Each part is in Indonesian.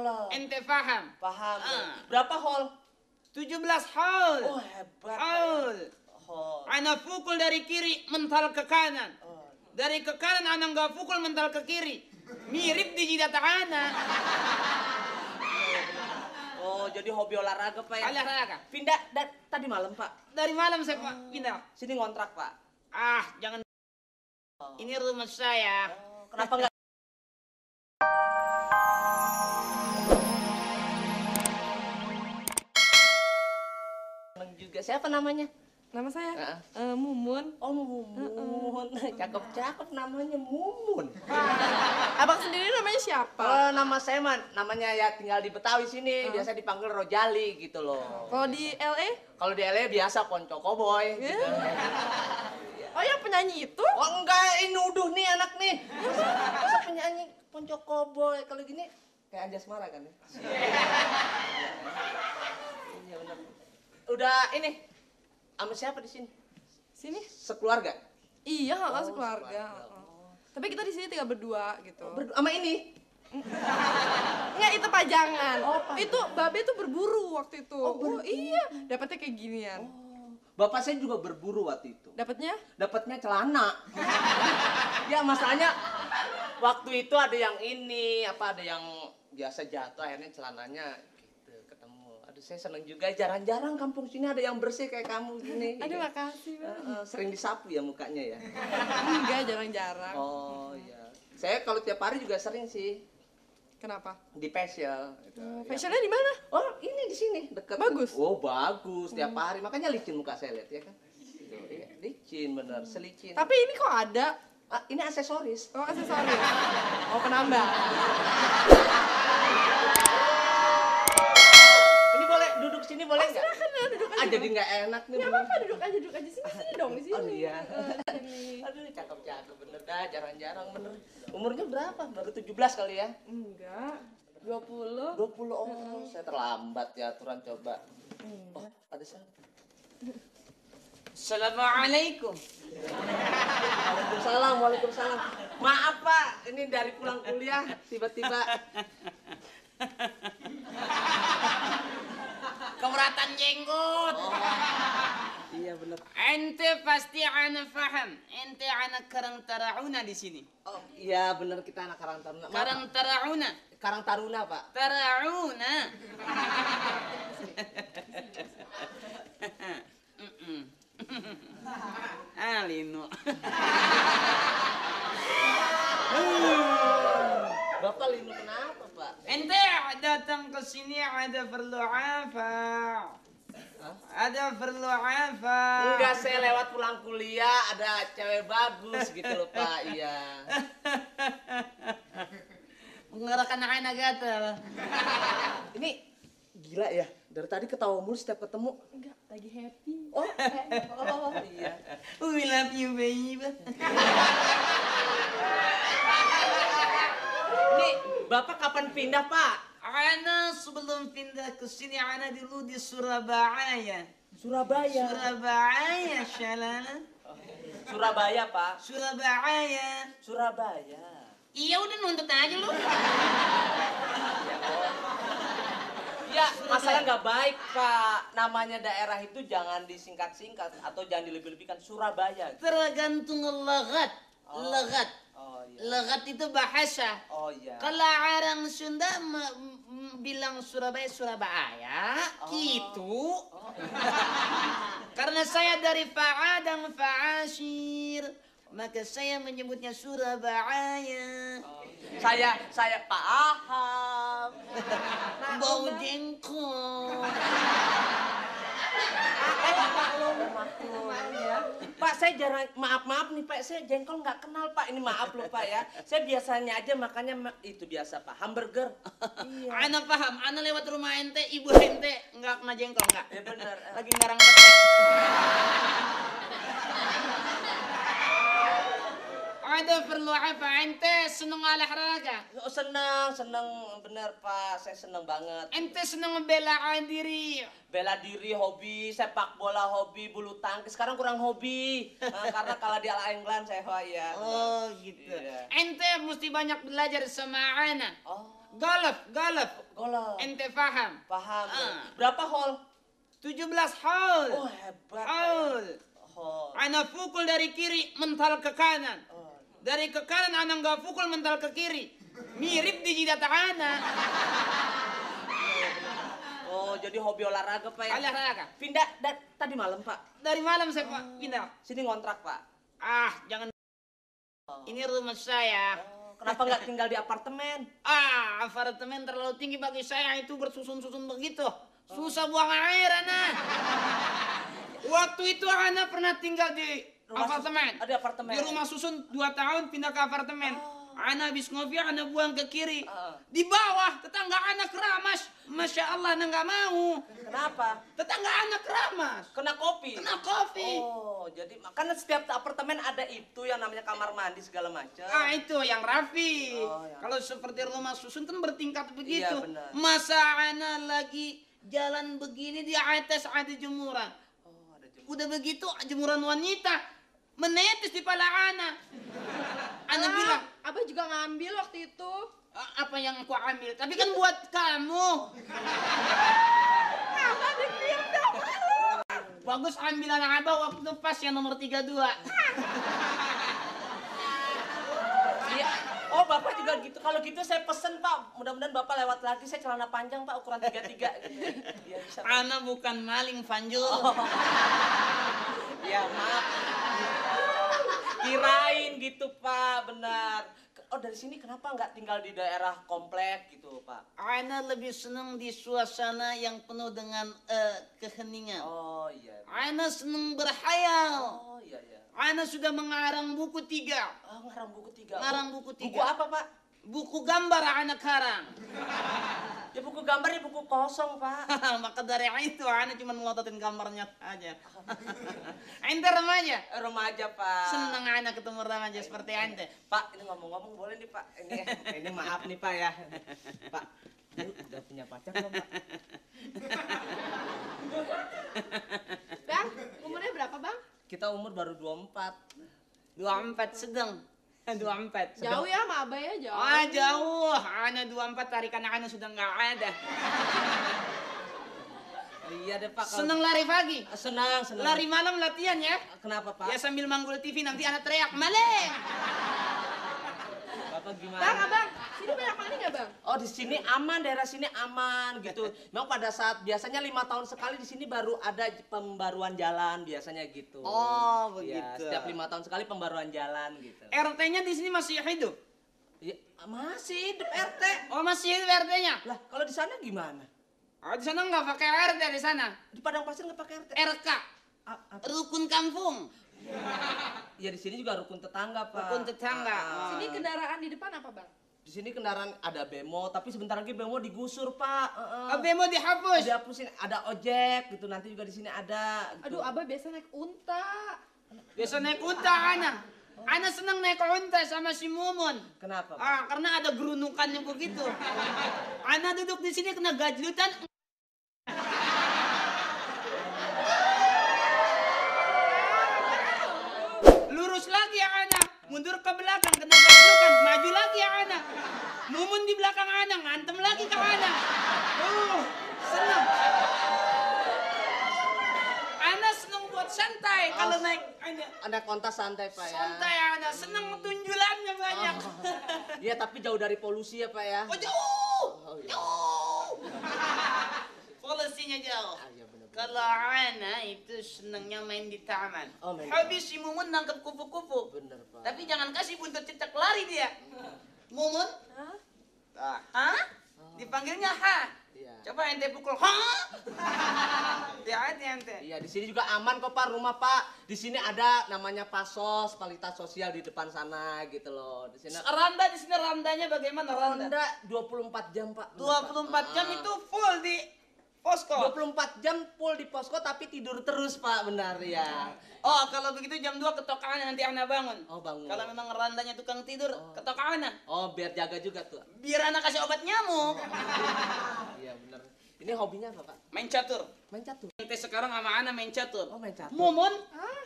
sholat. Ente paham? Paham. Berapa hol? 17 hol. Oh, hebat. Hol. Hol. Ana pukul dari kiri mental ke kanan. Dari ke kanan ana nggak pukul mental ke kiri. Mirip di jidat ana. Oh, jadi hobi olahraga, Pak ya? Olahraga. Pindah tadi malam, Pak. Dari malam saya pindah. Sini ngontrak, Pak. Ah, jangan. Ini rumah saya. Kenapa enggak? Seneng juga. Siapa namanya? Nama saya Mumun. Oh, Mumun. Cakep-cakep namanya Mumun. Abang sendiri namanya siapa? Nama saya namanya ya tinggal di Betawi sini. Biasa dipanggil Rojali gitu loh. Kalau di LA? Kalau di LA biasa Ponco Koboy. Gitu. Oh, yang penyanyi itu? Oh enggak, ini nuduh nih anak nih. Masa penyanyi Ponco Koboy. Kalau gini kayak Anjasmara kan ya? Iya benar. Udah ini. Sama siapa di sini? Sini? Sekeluarga? Iya, sekeluarga. Tapi kita di sini tinggal berdua gitu. Sama ini? Enggak, itu pajangan. Itu Babe tuh berburu waktu itu. Oh iya, dapatnya kayak ginian. Bapak saya juga berburu waktu itu. Dapatnya? Dapatnya celana. Ya masalahnya waktu itu ada yang ini, ada yang biasa jatuh akhirnya celananya gitu ketemu. Aduh saya seneng juga, jarang-jarang kampung sini ada yang bersih kayak kamu gini. Aduh makasih, Bang. Sering disapu ya mukanya ya? Enggak, jarang-jarang. Oh iya. Saya kalau tiap hari juga sering sih. Kenapa? Di facial. Gitu. Facialnya di mana? Oh ini di sini dekat. Bagus? Oh bagus, tiap hari. Makanya licin muka saya lihat ya kan. Gitu. Iya, licin bener, selicin. Tapi ini kok ada? Ini aksesoris. Oh, aksesoris. Oh, penambah. Ini boleh duduk sini boleh nggak? Silakan ya, duduk aja. Jadi nggak enak nih. Nggak apa-apa, duduk aja sini dong, di sini. Oh iya. Sini. Aduh cakep-cakep bener dah, jarang-jarang bener. Umurnya berapa? Baru 17 kali ya? Enggak. 20. 20, oh saya terlambat ya aturan coba. Oh, ada siapa? Assalamualaikum. Waalaikumsalam, waalaikumsalam. Maaf Pak, ini dari pulang kuliah tiba-tiba. Keberatan jenggot. Iya bener. Ente pasti ana faham. Ente anak Karang Taruna di sini. Oh iya bener kita anak Karang Taruna. Karang Taruna. Karang Taruna Pak. Taruna. Alino. Bapak Lino kenapa Pak? Ente datang ke sini ada perlu apa? Ada perlu apa? Enggak, saya lewat pulang kuliah ada cewek bagus gitu loh Pak, iya. Mengerahkan anak gatal. Ini gila ya, dari tadi ketawa mulu setiap ketemu. Enggak, lagi happy. Oh iya. We love you baby. Ini Bapak kapan pindah Pak? Ana sebelum pindah ke sini ana dulu di Surabaya. Surabaya. Surabaya, Shalala. Surabaya Pak. Surabaya. Surabaya. Iya udah nuntut aja lu. Ya, masalah nggak baik Pak. Namanya daerah itu jangan disingkat-singkat atau jangan dilebih-lebihkan. Surabaya. Tergantung logat. Logat. Oh iya. Logat itu bahasa. Oh iya. Kalau orang Sunda bilang Surabaya, Surabaya, gitu. Karena saya dari Padang, Fa'asyir, maka saya menyebutnya Surabaya. Saya paham. Bau jengkol. Pak, saya jarang, maaf nih Pak, saya jengkol nggak kenal Pak. Ini maaf loh Pak ya. Saya biasanya aja makannya itu biasa Pak, hamburger. Iya. Ana paham, ana lewat rumah ente, ibu ente nggak kena jengkol nggak? Ya benar. Lagi ngarang petek. Ada perlu apa? Ente seneng olahraga? Oh, seneng bener Pak. Saya seneng banget. Ente seneng membela diri? Bela diri hobi, sepak bola hobi, bulu tangkis. Sekarang kurang hobi. Karena kalah di All England saya ya. Oh gitu. Iya. Ente mesti banyak belajar sama ana. Oh, Golf. golf. Ente paham? Paham. Ah. Berapa hole? 17 hole. Oh, hebat. Pak, ya. Hole. Hole. Ana pukul dari kiri mental ke kanan. Oh. Dari ke kanan ana nggak pukul mental ke kiri. Mirip di jidat ana. Oh, jadi hobi olahraga Pak ya? Olahraga. Pindah tadi malam Pak. Dari malam saya Pak pindah. Sini ngontrak Pak. Ah, jangan. Ini rumah saya. Oh, kenapa nggak tinggal di apartemen? Ah, apartemen terlalu tinggi bagi saya, itu bersusun-susun begitu. Susah buang air, Ana. Waktu itu Ana pernah tinggal di apartemen. Ada apartemen. Di rumah susun 2 tahun pindah ke apartemen. Ana habis ngopi, Ana buang ke kiri. Di bawah, tetangga Ana keramas. Masya Allah, Ana nggak mau. Kenapa? Tetangga Ana keramas. Kena kopi. Kena kopi. Oh, jadi karena setiap apartemen ada itu yang namanya kamar mandi segala macam. Ah, itu yang rapi. Oh, yang- Kalau seperti rumah susun kan bertingkat begitu. Iya, benar. Masa Ana lagi jalan begini di atas ada jemuran. Oh, ada juga. Udah begitu jemuran wanita menetes di pala Ana. Ana bilang, Abah juga ngambil waktu itu. apa yang aku ambil? Tapi kan buat kamu. Abah dipilih dong. Bagus ambilan Abah waktu pas yang nomor 32. Iya. Oh, Bapak juga gitu. Kalau gitu saya pesen, Pak. Mudah-mudahan Bapak lewat lagi. Saya celana panjang, Pak, ukuran 33 gitu. Iya, bisa. Pak. Ana bukan maling, Fanjul. Ya, maaf. Kirain gitu, Pak. Benar. Oh, dari sini kenapa nggak tinggal di daerah komplek gitu, Pak? Ana lebih senang di suasana yang penuh dengan keheningan. Oh, iya. Ana senang berhayal. Oh, iya, iya. Ana sudah mengarang buku 3. Oh, ngarang buku 3. Ngarang buku 3. Buku apa, Pak? Buku gambar anak karang. Ya buku gambar, ya buku kosong, Pak. Maka dari itu Ana cuma melototin gambarnya aja. Ente remaja. Remaja, Pak. Senang Ana ketemu remaja seperti ente. Pak, ini ngomong-ngomong boleh nih, Pak. Ini maaf nih, Pak ya. Pak, lu udah punya pacar belum, Pak? Bang, umurnya berapa, Bang? Kita umur baru 24. 24 sedang. 24. Jauh ya sama Abah ya, jauh. Ah, jauh. Ana 24 tarikan Ana sudah nggak ada. Iya deh, Pak. Senang lari pagi. Senang. Lari malam latihan ya. Kenapa, Pak? Ya sambil manggul TV nanti Ana teriak, "Maleng!" Bapak gimana? Bang, Abang, sini banyak maling nggak, Bang? Oh, di sini aman, daerah sini aman gitu. Memang pada saat biasanya 5 tahun sekali di sini baru ada pembaruan jalan biasanya gitu. Oh, Iya, begitu. setiap 5 tahun sekali pembaruan jalan gitu. RT-nya di sini masih hidup. Ya, masih hidup RT. Oh, masih hidup RT-nya. Lah, kalau di sana gimana? Oh, di sana nggak pakai RT di sana. Di Padang Pasir nggak pakai RT. RK, Apa? rukun kampung. Ya di sini juga rukun tetangga, Pak. Rukun tetangga. Sini kendaraan di depan apa, Bang? Di sini kendaraan ada bemo, tapi sebentar lagi bemo digusur, Pak. Abe mau dihapus. Dihapusin, ada ojek gitu. Nanti juga di sini ada. Gitu. Aduh, Abah biasa naik unta. Biasa naik unta Ana. Ana senang naik unta sama si Mumun. Kenapa, Pak? Ah, karena ada gerunukannya begitu. Ana duduk di sini kena gajlutan. Lurus lagi ya Ana, mundur ke belakang kena gajlukan, maju lagi ya Ana. Mumun di belakang Ana, ngantem lagi ke Ana. Senang. Ana senang buat santai kalau naik Ana. Ada kontas santai, Pak ya. Santai Ana, senang tunjulannya banyak. Iya, tapi jauh dari polusi ya, Pak ya. Oh jauh, Oh, iya. jauh. Polisinya jauh. Ah, iya, benar-benar. Kalau Ana itu senangnya main di taman. Oh, main di Habis si Mumun nangkep kupu-kupu. Bener, Pak. Tapi jangan kasih buntut cecak lari dia. Mumun? Hah? Hah? Dipanggilnya ha. Iya. Coba ente pukul. Hah? Hati-hati ente. Iya, di sini juga aman kok, Pak, rumah, Pak. Di sini ada namanya Pasos, Fasilitas Sosial di depan sana gitu loh. Di sini Randa di sini randanya bagaimana randa? Ronda 24 jam, Pak. 24 jam itu full Posko. 24 jam full di posko tapi tidur terus Pak, benar ya. Oh, kalau begitu jam 2 ketok ana nanti ana bangun. Oh, bangun. Kalau memang randanya tukang tidur, ketok ana. Oh, biar jaga juga tuh. Biar anak kasih obat nyamuk. Iya, benar. Ini hobinya apa Pak? Main catur. Main catur. Ente sekarang sama ana main catur. Oh, main catur. Momon,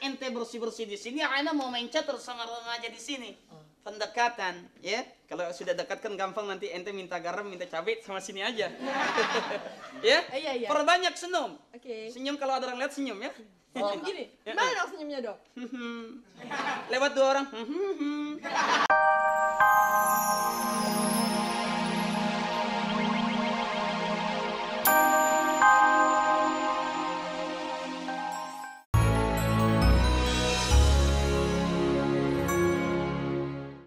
ente bersih-bersih di sini, ana mau main catur sama remaja di sini. Pendekatan, ya. Kalau sudah dekat kan gampang, nanti ente minta garam, minta cabai sama sini aja. Ya? Iya. Perbanyak senyum. Oke. Senyum kalau ada orang lihat senyum ya. Gini, gimana dong senyumnya dok? Lewat 2 orang.